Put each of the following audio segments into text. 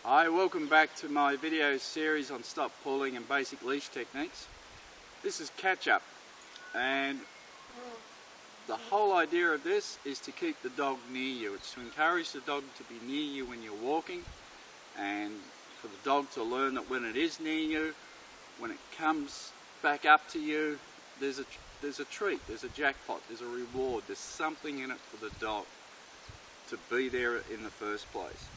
Hi, welcome back to my video series on stop pulling and basic leash techniques. This is catch up, and the whole idea of this is to keep the dog near you. It's to encourage the dog to be near you when you're walking, and for the dog to learn that when it is near you, when it comes back up to you, there's a treat, there's a jackpot, there's a reward, there's something in it for the dog to be there in the first place.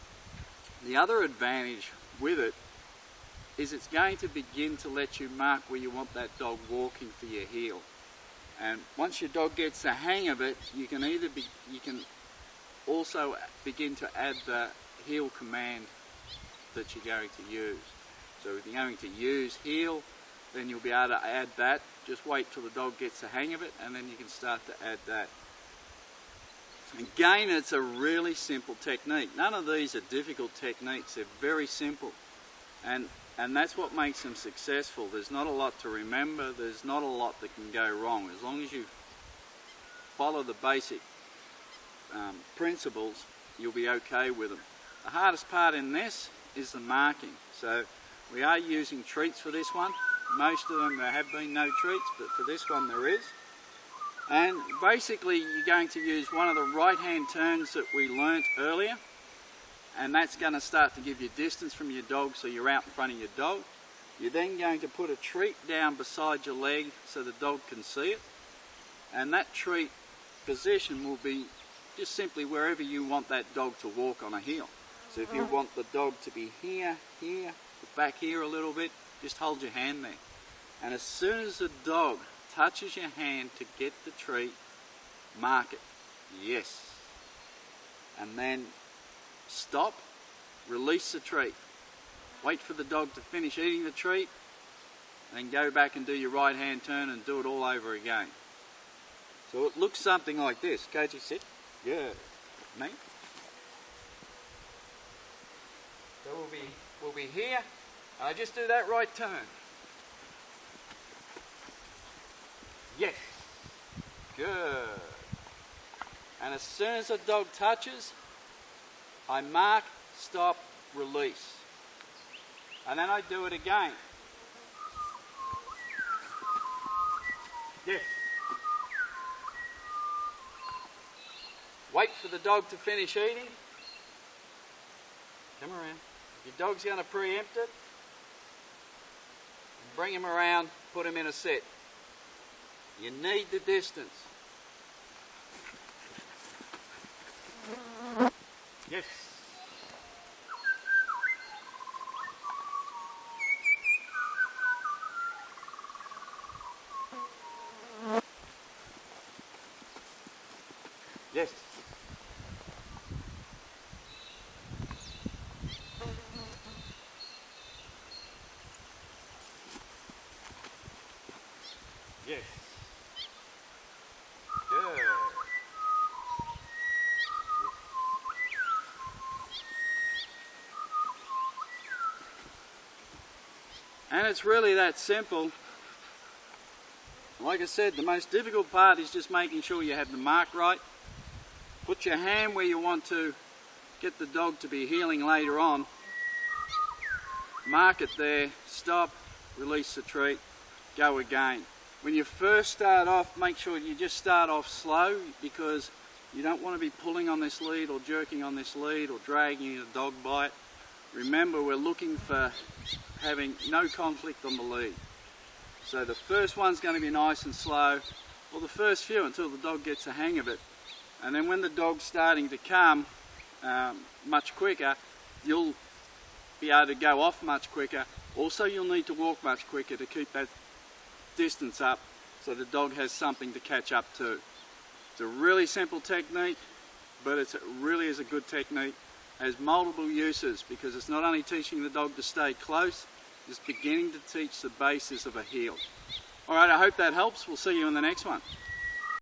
The other advantage with it is it's going to begin to let you mark where you want that dog walking for your heel. And once your dog gets the hang of it, you can also begin to add the heel command that you're going to use. So if you're going to use heel, then you'll be able to add that. Just wait till the dog gets the hang of it, and then you can start to add that. Again, it's a really simple technique. None of these are difficult techniques. They're very simple, and that's what makes them successful. There's not a lot to remember. There's not a lot that can go wrong. As long as you follow the basic principles, you'll be okay with them. The hardest part in this is the marking. So we are using treats for this one. Most of them there have been no treats, but for this one there is. And basically you're going to use one of the right hand turns that we learnt earlier, and that's going to start to give you distance from your dog, so you're out in front of your dog. You're then going to put a treat down beside your leg so the dog can see it, and that treat position will be just simply wherever you want that dog to walk on a heel. So if you want the dog to be here, back here a little bit, just hold your hand there. And as soon as the dog touches your hand to get the treat, mark it, yes. And then stop, release the treat. Wait for the dog to finish eating the treat, and then go back and do your right hand turn and do it all over again. So it looks something like this. Coachy, sit. Good. Me. So we'll be here, and I just do that right turn. Yes. Good. And as soon as the dog touches, I mark, stop, release. And then I do it again. Yes. Wait for the dog to finish eating. Come around. If your dog's going to preempt it, bring him around, put him in a sit. You need the distance. Yes. Yes. Yes. Good. And it's really that simple. Like I said, the most difficult part is just making sure you have the mark right. Put your hand where you want to get the dog to be heeling later on. Mark it there, stop, release the treat, go again. When you first start off, make sure you just start off slow, because you don't want to be pulling on this lead or jerking on this lead or dragging the dog by it. Remember, we're looking for having no conflict on the lead. So the first one's going to be nice and slow, or the first few until the dog gets the hang of it. And then when the dog's starting to come much quicker, you'll be able to go off much quicker. Also, you'll need to walk much quicker to keep that distance up, so the dog has something to catch up to. It's a really simple technique, but it really is a good technique. It has multiple uses, because it's not only teaching the dog to stay close, it's beginning to teach the basis of a heel. Alright, I hope that helps. We'll see you in the next one.